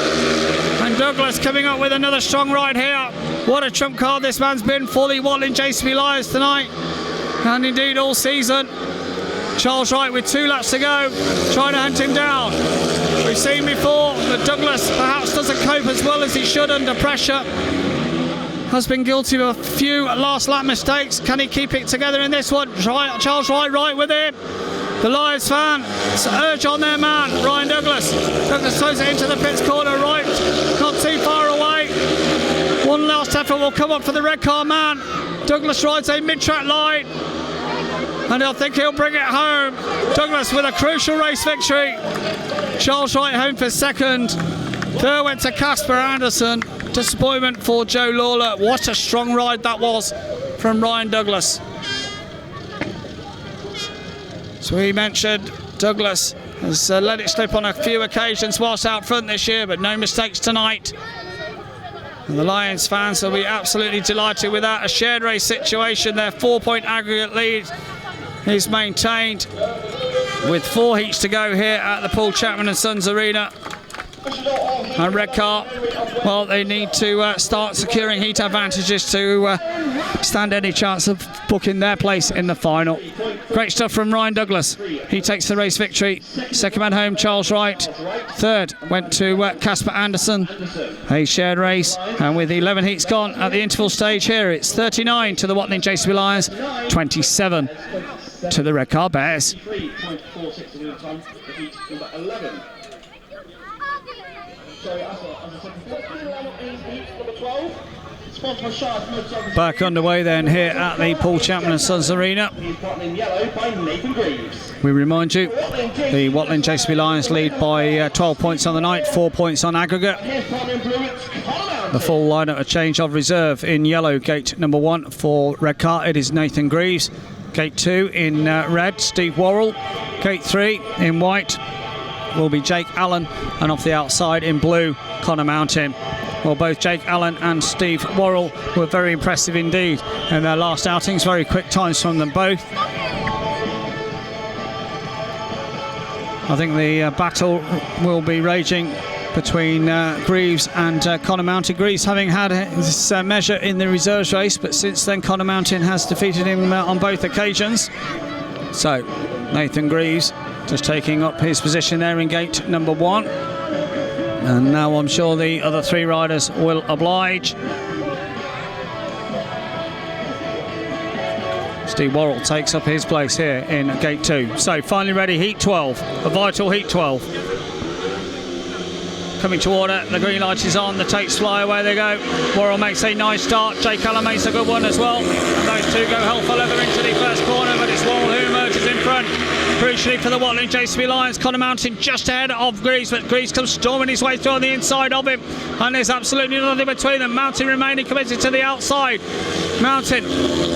And Douglas coming up with another strong ride here. What a trump card this man's been for the Watling JCB Lions tonight, and indeed all season. Charles Wright with 2 laps to go, trying to hunt him down. We've seen before that Douglas perhaps doesn't cope as well as he should under pressure. Has been guilty of a few last lap mistakes. Can he keep it together in this one? Charles Wright right with him. The Lions fans urge on their man, Ryan Douglas. Douglas throws it into the pits corner, right, not too far away. One last effort will come up for the Redcar man. Douglas rides a mid-track line, and I think he'll bring it home. Douglas with a crucial race victory. Charles Wright home for second. Third went to Casper Anderson. Disappointment for Joe Lawler. What a strong ride that was from Ryan Douglas. So we mentioned Douglas has let it slip on a few occasions whilst out front this year, but no mistakes tonight. And the Lions fans will be absolutely delighted with that. A shared race situation. Their 4-point aggregate lead is maintained with 4 heats to go here at the Paul Chapman and Sons Arena. And Redcar, well, they need to start securing heat advantages to stand any chance of booking their place in the final. Great stuff from Ryan Douglas. He takes the race victory. Second man home, Charles Wright. Third went to Casper Anderson. A shared race, and with 11 heats gone at the interval stage here, it's 39 to the Watling JCB Lions, 27 to the Redcar Bears. Back underway then here at the Paul Chapman and Sons Arena. We remind you, the Watling JCB Lions lead by 12 points on the night, 4 points on aggregate. The full lineup, a change of reserve in yellow, gate number 1 for Redcar, it is Nathan Greaves. Gate 2 in red, Steve Worrell. Gate 3 in white will be Jake Allen, and off the outside in blue, Connor Mountain. Well, both Jake Allen and Steve Worrell were very impressive indeed in their last outings. Very quick times from them both. I think the battle will be raging between Greaves and Connor Mountain. Greaves having had his measure in the reserves race, but since then Connor Mountain has defeated him on both occasions. So Nathan Greaves just taking up his position there in gate number 1. And now I'm sure the other 3 riders will oblige. Steve Worrell takes up his place here in gate 2. So finally ready, heat 12, a vital heat 12. Coming to order, the green light is on, the Tates fly, away they go. Worrell makes a nice start, Jake Allen makes a good one as well. And those 2 go hell for leather into the first corner, but it's Worrell who emerges in front. Crucially for the Watling JCB Lions, Connor Mountain just ahead of Greaves, but Greaves comes storming his way through on the inside of him, and there's absolutely nothing between them. Mountain remaining committed to the outside. Mountain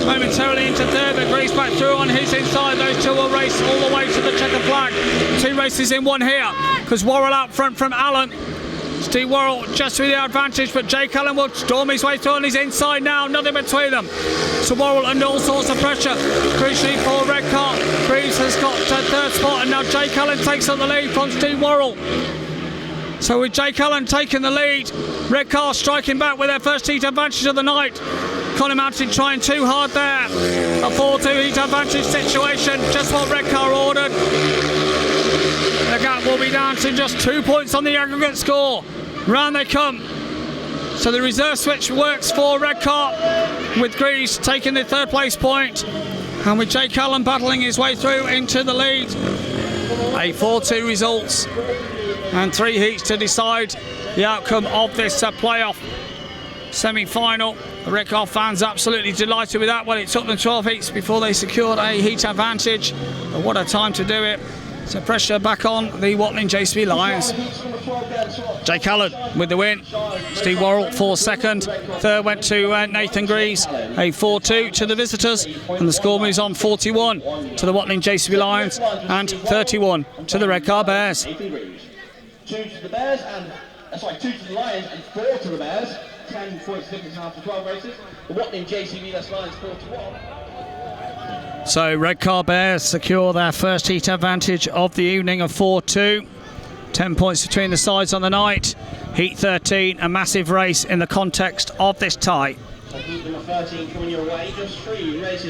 momentarily into third, but Greaves back through on his inside. Those 2 will race all the way to the checker flag. 2 races in 1 here, because Worrell out front from Allen. Steve Worrell just with the advantage, but Jake Allen will storm his way through on his inside now, nothing between them. So Worrell under all sorts of pressure, crucially for Redcar. Greaves has got third spot, and now Jake Allen takes on the lead from Steve Worrell. So with Jake Allen taking the lead, Redcar striking back with their first heat advantage of the night. Connor Mountain trying too hard there. A 4-2 heat advantage situation, just what Redcar ordered. The gap will be down to just 2 points on the aggregate score. Round they come. So the reserve switch works for Redcar, with Greaves taking the 3rd place point, and with Jake Allen battling his way through into the lead. A 4-2 results and 3 heats to decide the outcome of this playoff semi-final. The Redcar fans absolutely delighted with that. Well, it took them 12 heats before they secured a heat advantage, but what a time to do it. So pressure back on the Watling JCB Lions. Jake Allen with the win. Steve Worrell for second. Third went to Nathan Greaves. A 4-2 to the visitors, and the score moves on 41 to the Watling JCB Lions and 31 to the Redcar Bears. 2 to the Bears and 2 to the Lions and 4 to the Bears. 10 points difference after 12 races. The Watling JCB Lions 41. So Redcar Bears secure their first heat advantage of the evening of 4-2. 10 points between the sides on the night. Heat 13, a massive race in the context of this tie.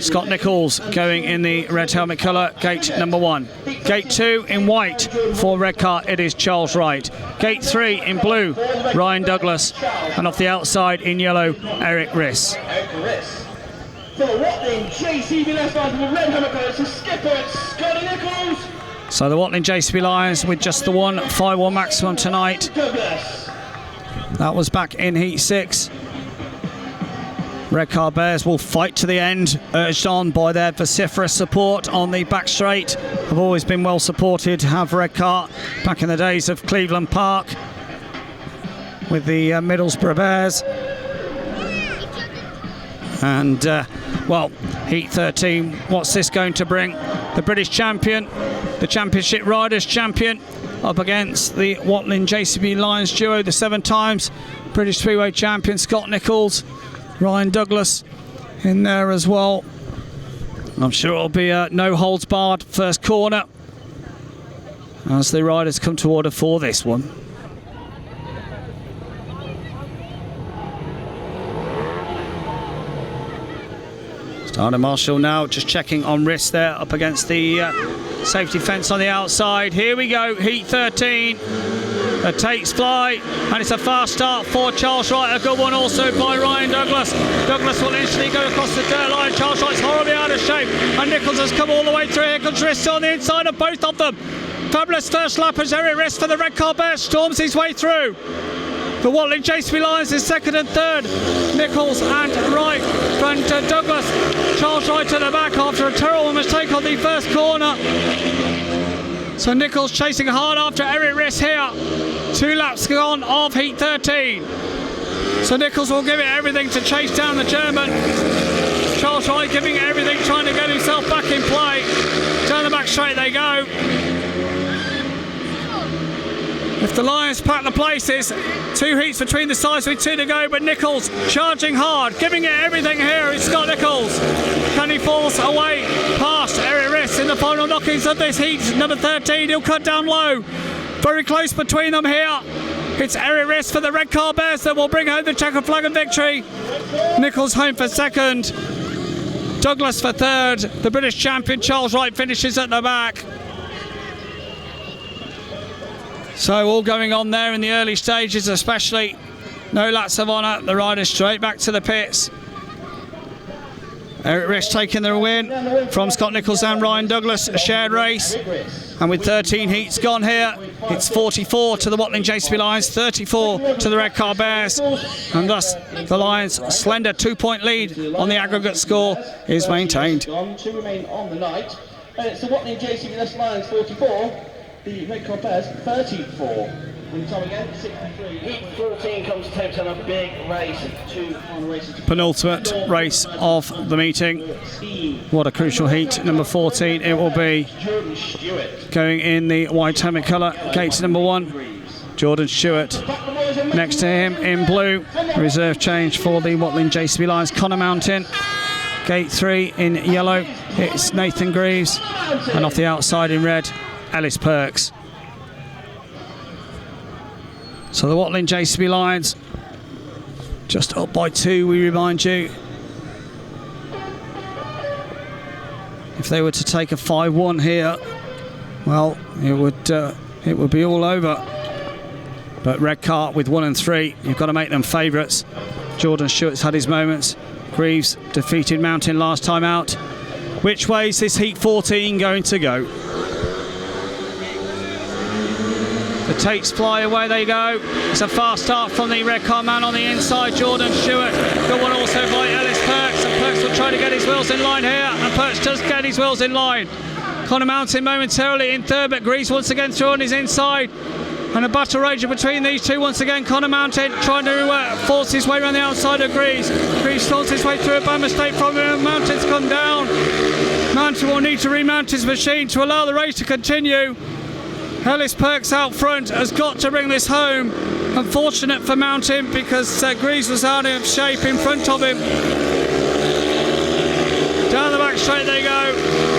Scott Nichols going in the red helmet colour, gate number 1. Gate 2 in white for Redcar, it is Charles Wright. Gate 3 in blue, Ryan Douglas. And off the outside in yellow, Eric Riss. For the Watling JCB Lions with red helmet colours, the skipper, Scott Nichols. So the Watling JCB Lions with just the one 5-1 maximum tonight. Douglas. That was back in Heat 6. Redcar Bears will fight to the end, urged on by their vociferous support on the back straight. Have always been well supported, have Redcar back in the days of Cleveland Park with the Middlesbrough Bears. And well, Heat 13, what's this going to bring? The British champion, the Championship Riders champion, up against the Watling JCB Lions duo, the 7 times British three-way champion Scott Nichols, Ryan Douglas in there as well. I'm sure it'll be a no holds barred first corner as the riders come to order for this one. Starter Marshall now just checking on wrist there up against the safety fence on the outside. Here we go, Heat 13. The takes fly, and it's a fast start for Charles Wright. A good one also by Ryan Douglas. Douglas will instantly go across the dirt line. Charles Wright's horribly out of shape, and Nichols has come all the way through. Here comes Riss on the inside of both of them. Fabulous first lap as Eric Riss for the Redcar Bears storms his way through. The Watling JCB Lions is second and third. Nichols and Wright and Douglas. Charles Wright at the back after a terrible mistake on the first corner. So Nichols chasing hard after Eric Riss here. 2 laps gone of Heat 13. So Nichols will give it everything to chase down the German. Charles Wright giving it everything, trying to get himself back in play. Down the back straight they go. If the Lions pack the places, 2 heats between the sides with 2 to go, but Nichols charging hard, giving it everything here. It's Scott Nichols. Can he force away past Eric Riss in the final knockings of this heat? Number 13, he'll cut down low. Very close between them here. It's Eric Riss for the Redcar Bears that will bring home the checkered flag and victory. Nichols home for second. Douglas for third. The British champion Charles Wright finishes at the back. So all going on there in the early stages especially. No laps of honour, the riders straight back to the pits. Eric Riss taking the win from Scott Nichols and Ryan Douglas, a shared race. And with 13 heats gone here, it's 44 to the Watling JCB Lions, 34 to the Redcar Bears. And thus the Lions' slender 2-point lead on the aggregate score is maintained. 2 remain on the night. And it's the Watling JCB Lions 44. The Redcar Bears 34. When time again, 63. Heat 14 comes to 10% a big race. 2 final races. Penultimate race of the meeting. What a crucial heat. Number 14 it will be. Jordan Stewart. Going in the white helmet colour, gate number 1. Jordan Stewart. Next to him in blue, reserve change for the Watling JCB Lions, Connor Mountain. Gate 3 in yellow, it's Nathan Greaves. And off the outside in red, Ellis Perks. So the Watling JCB Lions just up by 2, we remind you. If they were to take a 5-1 here, well, it would be all over. But Redcar with 1 and 3, you've got to make them favourites. Jordan Stewart's had his moments. Greaves defeated Mountain last time out. Which way is this Heat 14 going to go? Tates fly, away they go. It's a fast start from the Redcar man on the inside, Jordan Stewart. Good one also by Ellis Perks, and Perks will try to get his wheels in line here, and Perks does get his wheels in line. Connor Mountain momentarily in third, but Greaves once again through on his inside. And a battle rager between these two once again. Connor Mountain trying to force his way around the outside of Greaves. Greaves stalls his way through a bad mistake from him. Mountain's come down. Mountain will need to remount his machine to allow the race to continue. Ellis Perks out front has got to bring this home. Unfortunate for Mountain because Greaves was out of shape in front of him. Down the back straight they go.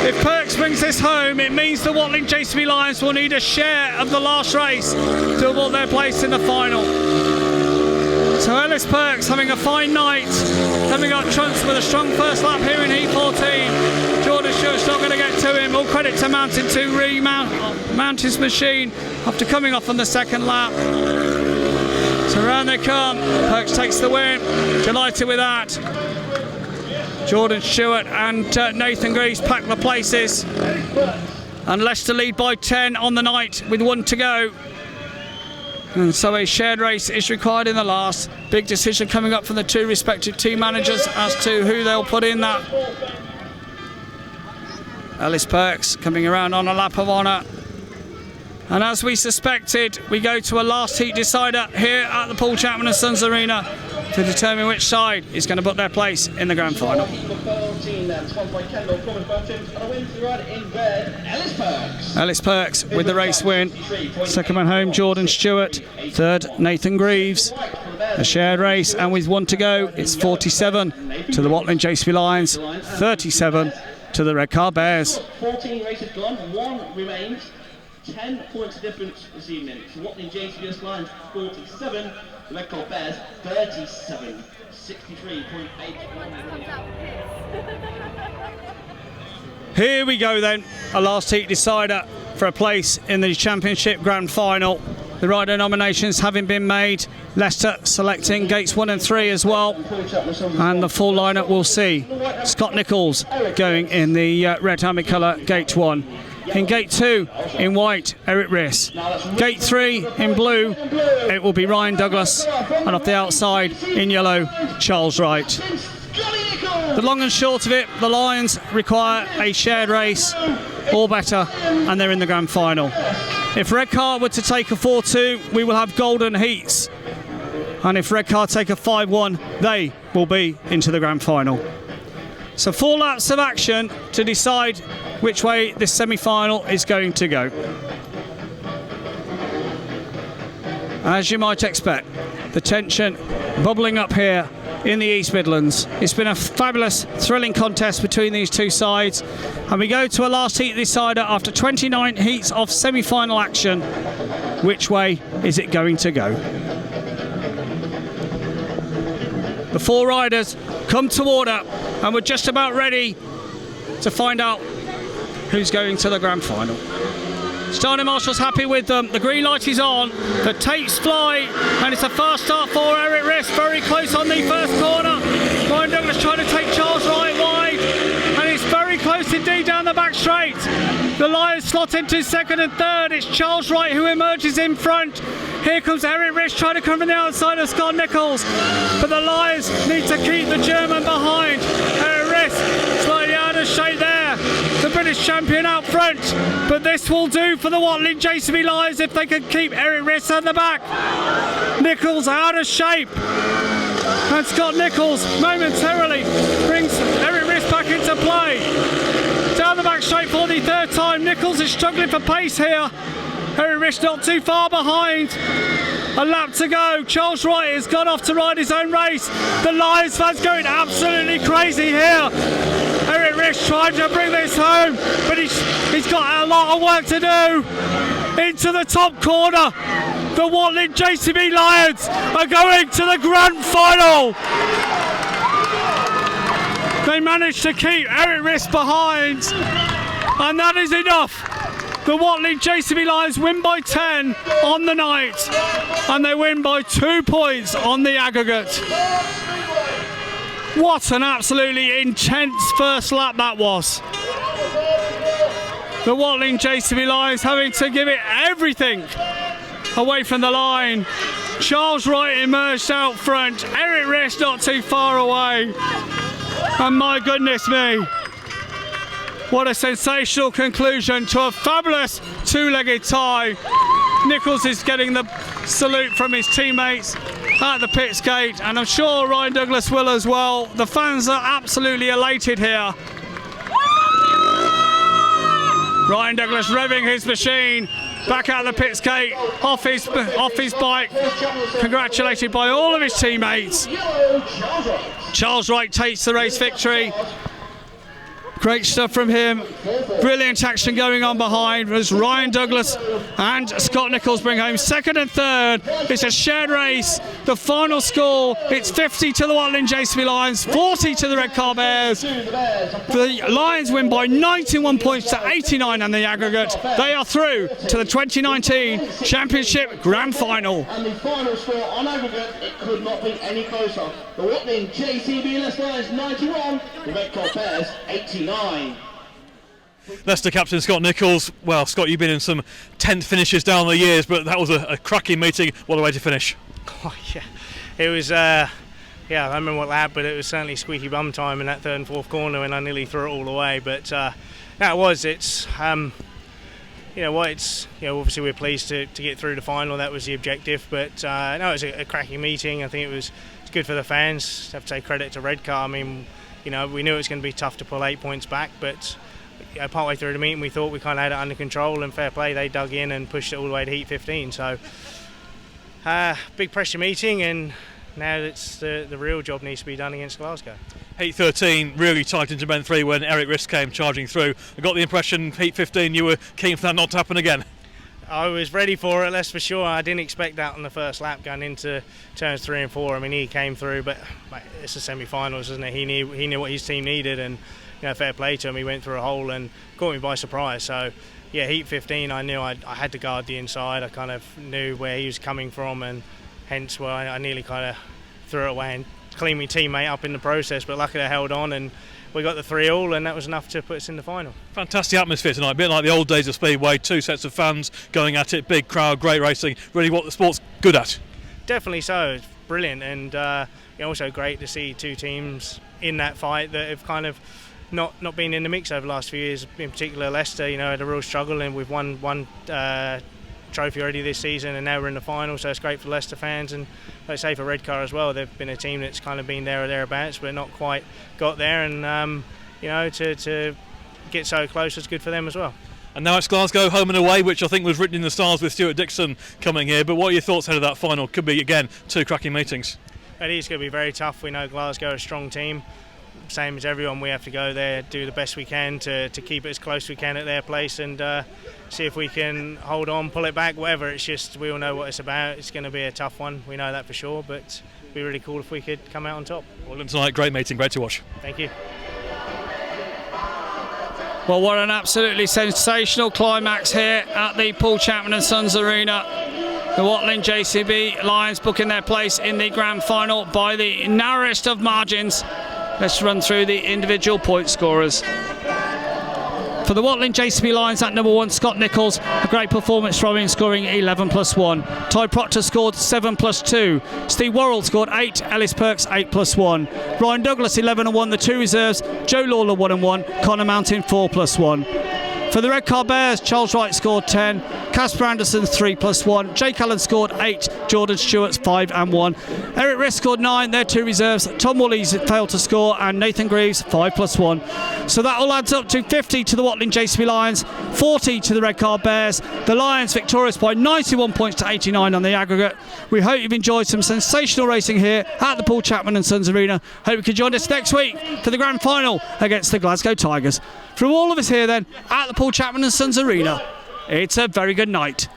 If Perks brings this home, it means the Watling JCB Lions will need a share of the last race to avoid their place in the final. So Ellis Perks having a fine night, coming up trumps with a strong first lap here in Heat 14. Jordan Stewart's not going to get to him. All credit to Mountain to remount his machine after coming off on the second lap. So around they come. Perks takes the win. Delighted with that. Jordan Stewart and Nathan Greaves pack the places. And Leicester lead by 10 on the night with 1 to go. And so a shared race is required in the last. Big decision coming up from the two respective team managers as to who they'll put in that. Ellis Perks coming around on a lap of honour. And as we suspected, we go to a last heat decider here at the Paul Chapman & Sons Arena to determine which side is going to book their place in the grand final. Ellis Perks with the race win. Second man home, Jordan Stewart. Third, Nathan Greaves. A shared race, and with 1 to go, it's 47 to the Watling JCB Lions, 37 to the Redcar Bears. 14 races gone, 1 remains. 10 points difference this evening. So Watling JCB Lions 47, the Redcar Bears 37, 63.8. Here we go then, a last heat decider for a place in the Championship Grand Final. The rider nominations having been made, Leicester selecting gates 1 and 3 as well, and the full lineup will see Scott Nichols going in the red helmet colour, gate 1. In gate 2 in white, Eric Riss. Gate 3 in blue, it will be Ryan Douglas, and off the outside in yellow, Charles Wright. The long and short of it, the Lions require a shared race or better, and they're in the grand final. If Redcar were to take a 4-2, we will have golden heats, and if Redcar take a 5-1, they will be into the grand final. So 4 laps of action to decide which way this semi-final is going to go. As you might expect, the tension bubbling up here in the East Midlands. It's been a fabulous, thrilling contest between these two sides, and we go to a last heat decider after 29 heats of semi-final action. Which way is it going to go? The 4 riders come to order, and we're just about ready to find out who's going to the grand final. Starting Marshall's happy with them. The green light is on. The Tates fly, and it's a fast start for Eric Riss. Very close on the first corner. Ryan Douglas trying to take Charles Wright wide, and it's very close indeed down the back straight. The Lions slot into second and third. It's Charles Wright who emerges in front. Here comes Eric Riss trying to come from the outside of Scott Nichols, but the Lions need to keep the German behind. Eric Riss slightly out of shape there. The British champion out front, but this will do for the Watling JCB Lions if they can keep Eric Riss at the back. Nichols out of shape, and Scott Nichols momentarily brings Eric Riss back into play. Down the back straight for the third time. Nichols is struggling for pace here. Eric Riss not too far behind. A lap to go. Charles Wright has gone off to ride his own race. The Lions fans going absolutely crazy here. Eric Riss trying to bring this home, but he's got a lot of work to do. Into the top corner. The Watling JCB Lions are going to the grand final. They managed to keep Eric Riss behind, and that is enough. The Watling JCB Lions win by 10 on the night, and they win by 2 points on the aggregate. What an absolutely intense first lap that was. The Watling JCB Lions having to give it everything away from the line. Charles Wright emerged out front. Eric Riss not too far away. And my goodness me, what a sensational conclusion to a fabulous two-legged tie. Nichols is getting the salute from his teammates at the pits gate, and I'm sure Ryan Douglas will as well. The fans are absolutely elated here. Ryan Douglas revving his machine back out the pits gate, off his bike, congratulated by all of his teammates. Charles Wright takes the race victory. Great stuff from him. Brilliant action going on behind as Ryan Douglas and Scott Nichols bring home second and third. It's a shared race. The final score, it's 50 to the Watling JCB Lions, 40 to the Redcar Bears. The Lions win by 91 points to 89 on the aggregate. They are through to the 2019 Championship Grand Final. And the final score on aggregate, it could not be any closer. The Watling JCB Leicester Lions 91, the Redcar Bears 89. Leicester captain Scott Nichols. Well, Scott, you've been in some 10th finishes down the years, but that was a cracking meeting. What a way to finish. Oh, yeah. It was, yeah, I remember what happened, but it was certainly squeaky bum time in that third and fourth corner when I nearly threw it all away. But that was, it's, you know what, it's, you know, obviously we're pleased to get through the final. That was the objective. But no, it was a cracking meeting. I think it was good for the fans. I have to say credit to Redcar. I mean, you know, we knew it was going to be tough to pull 8 points back, but partway through the meeting we thought we kind of had it under control, and fair play, they dug in and pushed it all the way to heat 15. So big pressure meeting, and now it's the real job needs to be done against Glasgow. Heat 13 really tight into men 3 when Eric Riss came charging through. I got the impression Heat 15 you were keen for that not to happen again. I was ready for it, that's for sure. I didn't expect that on the first lap going into turns 3 and 4. I mean, he came through, but mate, it's the semi-finals, isn't it? He knew what his team needed, and you know, fair play to him. He went through a hole and caught me by surprise. So yeah, Heat 15, I knew I had to guard the inside. I kind of knew where he was coming from, and hence why I nearly kind of threw it away and cleaned my teammate up in the process. But luckily I held on, and we got the 3-all, and that was enough to put us in the final. Fantastic atmosphere tonight, a bit like the old days of Speedway. 2 sets of fans going at it, big crowd, great racing. Really what the sport's good at. Definitely so. It's brilliant, and also great to see 2 teams in that fight that have kind of not been in the mix over the last few years. In particular, Leicester, you know, had a real struggle, and we've won one trophy already this season, and now we're in the final. So it's great for Leicester fans, and like I say, for Redcar as well. They've been a team that's kind of been there or thereabouts, but not quite got there. And you know, to get so close is good for them as well. And now it's Glasgow home and away, which I think was written in the stars with Stuart Dixon coming here. But what are your thoughts ahead of that final? Could be again 2 cracking meetings. It is going to be very tough. We know Glasgow are a strong team. Same as everyone, we have to go there, do the best we can to keep it as close as we can at their place, and see if we can hold on, pull it back, whatever. It's just, we all know what it's about. It's going to be a tough one, we know that for sure, but it'd be really cool if we could come out on top. Well, tonight, great meeting, great to watch. Thank you. Well, what an absolutely sensational climax here at the Paul Chapman and Sons Arena. The Watling JCB Lions booking their place in the grand final by the narrowest of margins. Let's run through the individual point scorers. For the Watling JCB Lions at number 1, Scott Nichols, a great performance from him, scoring 11+1. Ty Proctor scored 7+2. Steve Worrell scored 8. Ellis Perks 8+1. Ryan Douglas 11-1, the 2 reserves. Joe Lawler 1-1. Connor Mountain 4+1. For the Redcar Bears, Charles Wright scored 10. Casper Anderson 3+1. Jake Allen scored 8. Jordan Stewart's 5-1. Eric Riss scored 9. Their 2 reserves. Tom Woolley's failed to score, and Nathan Greaves 5+1. So that all adds up to 50 to the Watling JCB Lions, 40 to the Redcar Bears. The Lions victorious by 91 points to 89 on the aggregate. We hope you've enjoyed some sensational racing here at the Paul Chapman and Sons Arena. Hope you can join us next week for the grand final against the Glasgow Tigers. From all of us here then at the Paul Chapman and Sons Arena, it's a very good night.